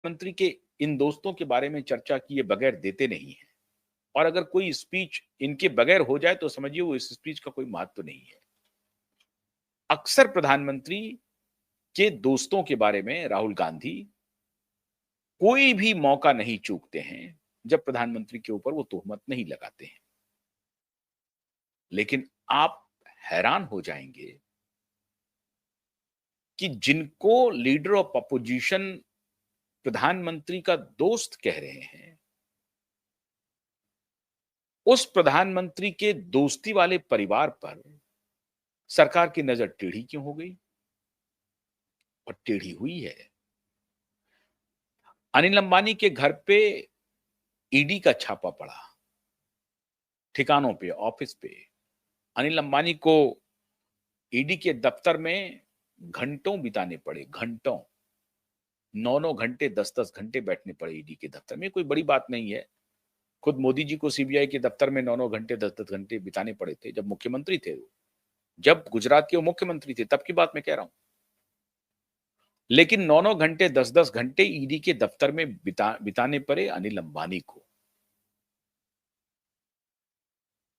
मंत्री के इन दोस्तों के बारे में चर्चा किए बगैर देते नहीं हैं और अगर कोई स्पीच इनके बगैर हो जाए तो समझिए वो इस स्पीच का कोई महत्व नहीं है। अक्सर प्रधानमंत्री के दोस्तों के बारे में राहुल गांधी कोई भी मौका नहीं चूकते हैं जब प्रधानमंत्री के ऊपर वो तोहमत नहीं लगाते हैं। लेकिन आप हैरान हो जाएंगे कि जिनको लीडर ऑफ अपोजिशन प्रधानमंत्री का दोस्त कह रहे हैं, उस प्रधानमंत्री के दोस्ती वाले परिवार पर सरकार की नजर टेढ़ी क्यों हो गई? और टेढ़ी हुई है। अनिल अंबानी के घर पे ईडी का छापा पड़ा, ठिकानों पे, ऑफिस पे। अनिल अंबानी को ईडी के दफ्तर में घंटों बिताने पड़े, घंटों। 9-9 घंटे, 10-10 घंटे बैठने पड़े ईडी के दफ्तर में। कोई बड़ी बात नहीं है। खुद मोदी जी को सीबीआई के दफ्तर में 9-9 घंटे, 10-10 घंटे बिताने पड़े थे जब मुख्यमंत्री थे वो। जब गुजरात के वो मुख्यमंत्री थे तब की बात मैं कह रहा हूं। लेकिन 9-9 घंटे, 10-10 घंटे ईडी के दफ्तर में बिताने पड़े अनिल अंबानी को।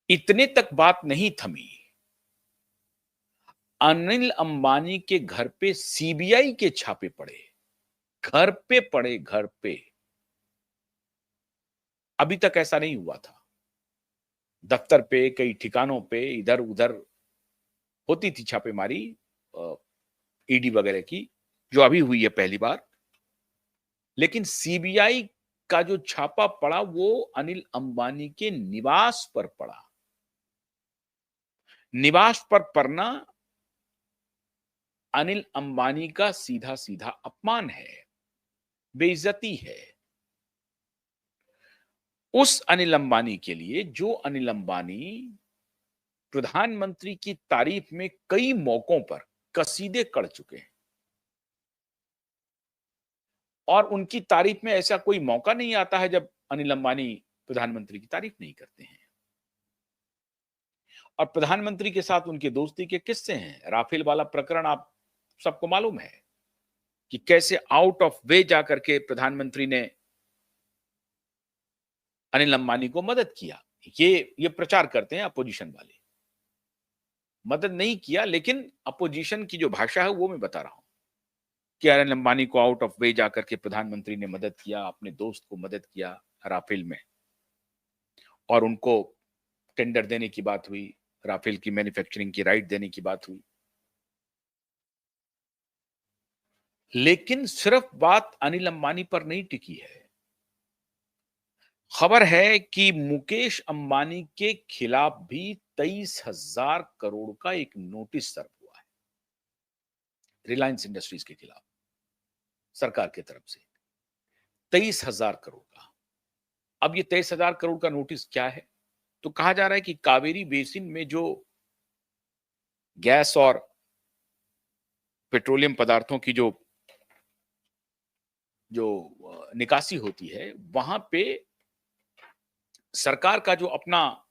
इतने तक बात नहीं थमी। अनिल अंबानी के घर पे सीबीआई के छापे पड़े। घर पे पड़े, घर पे। अभी तक ऐसा नहीं हुआ था। दफ्तर पे, कई ठिकानों पे, इधर-उधर होती थी छापेमारी ईडी वगैरह की, जो अभी हुई है पहली बार। लेकिन सीबीआई का जो छापा पड़ा वो अनिल अंबानी के निवास पर पड़ा। निवास पर पड़ना अनिल अंबानी का सीधा-सीधा अपमान है, बेइज्जती है। उस अनिल अंबानी के लिए जो अनिल अंबानी प्रधानमंत्री की तारीफ में कई मौकों पर कसीदे कढ़ चुके हैं और उनकी तारीफ में ऐसा कोई मौका नहीं आता है जब अनिल अंबानी प्रधानमंत्री की तारीफ नहीं करते हैं। और प्रधानमंत्री के साथ उनके दोस्ती के किस्से हैं। राफेल वाला प्रकरण आप सबको मालूम है कि कैसे आउट ऑफ वे जाकर के प्रधानमंत्री ने अनिल अंबानी को मदद किया। ये प्रचार करते हैं अपोजिशन वाले। मदद नहीं किया, लेकिन अपोजिशन की जो भाषा है वो मैं बता रहा हूं कि अनिल अंबानी को आउट ऑफ वे जाकर के प्रधानमंत्री ने मदद किया, अपने दोस्त को मदद किया राफेल में। और उनको टेंडर देने की बात हुई, राफेल की मैन्युफैक्चरिंग की राइट देने की बात हुई। लेकिन सिर्फ बात अनिल अंबानी पर नहीं टिकी है। खबर है कि मुकेश अंबानी के खिलाफ भी 23,000 करोड़ का एक नोटिस सर्व हुआ है, रिलायंस इंडस्ट्रीज के खिलाफ सरकार की तरफ से 23,000 करोड़ का। अब ये 23,000 करोड़ का नोटिस क्या है? तो कहा जा रहा है कि कावेरी बेसिन में जो गैस और पेट्रोलियम पदार्थों की जो जो निकासी होती है, वहां पे सरकार का जो अपना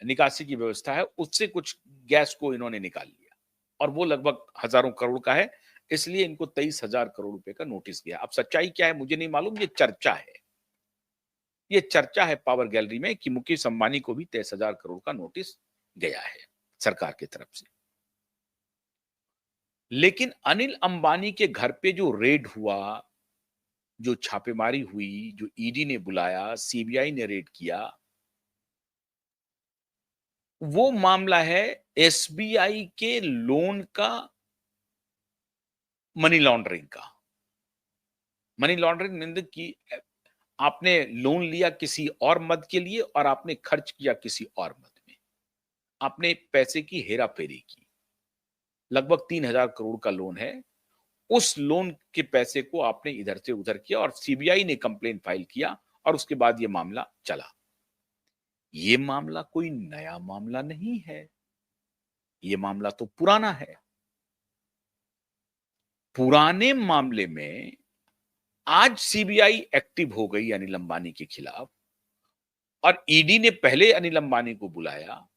निकासी की व्यवस्था है, उससे कुछ गैस को इन्होंने निकाल लिया और वो लगभग हजारों करोड़ का है। इसलिए इनको 23,000 करोड़ रुपए का नोटिस गया। अब सच्चाई क्या है मुझे नहीं मालूम, ये चर्चा है। ये चर्चा है पावर गैलरी में कि मुकेश अंबानी को भी 23,000 करोड़ का नोटिस गया है सरकार की तरफ से। लेकिन अनिल अंबानी के घर पे जो रेड हुआ, जो छापेमारी हुई, जो ईडी ने बुलाया, सीबीआई ने रेड किया, वो मामला है एसबीआई के लोन का मनी लॉन्ड्रिंग का। मनी लॉन्ड्रिंग मीन्स की आपने लोन लिया किसी और मद के लिए और आपने खर्च किया किसी और मद में। आपने पैसे की हेरा-फेरी की। लगभग 3,000 करोड़ का लोन है। उस लोन के पैसे को आपने इधर से उधर किया और सीबीआई ने कंप्लेन फाइल किया और उसके बाद ये मामला चला। ये मामला कोई नया मामला नहीं है। ये मामला तो पुराना है। पुराने मामले में आज सीबीआई एक्टिव हो गई अनिल अंबानी के खिलाफ और ईडी ने पहले अनिल अंबानी को बुलाया।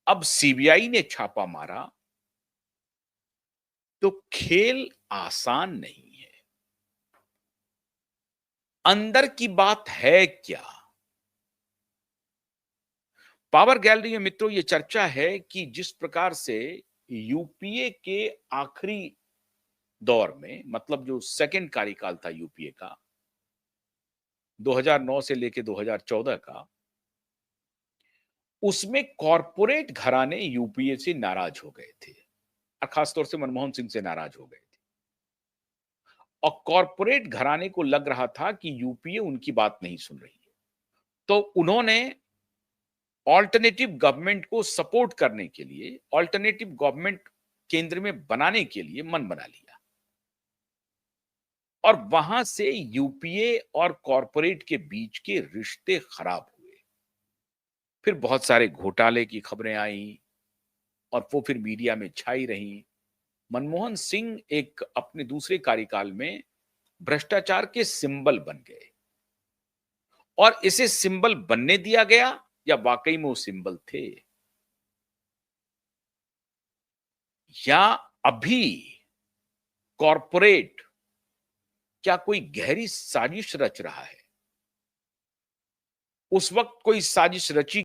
अब सीबीआई ने छापा मारा। तो खेल आसान नहीं है। अंदर की बात है क्या? पावर गैलरी में मित्रों ये चर्चा है कि जिस प्रकार से यूपीए के आखिरी दौर में, मतलब जो सेकंड कार्यकाल था यूपीए का 2009 से लेके 2014 का, उसमें कॉर्पोरेट घराने यूपीए से नाराज हो गए थे और खासतौर से मनमोहन सिंह से नाराज हो गए थे और कॉर्पोरेट घराने को लग रहा था कि यूपीए उनकी बात नहीं सुन रही है। तो उन्होंने ऑल्टरनेटिव गवर्नमेंट को सपोर्ट करने के लिए, ऑल्टरनेटिव गवर्नमेंट केंद्र में बनाने के लिए मन बना लिया और वहां से यूपीए और कॉर्पोरेट के बीच के रिश्ते खराब हुए। फिर बहुत सारे घोटाले की खबरें आई और वो फिर मीडिया में छाई रही। मनमोहन सिंह एक अपने दूसरे कार्यकाल में भ्रष्टाचार के सिंबल बन गए और इसे सिंबल बनने दिया गया या वाकई में वो सिंबल थे, या अभी कॉर्पोरेट क्या कोई गहरी साजिश रच रहा है? उस वक्त कोई साजिश रची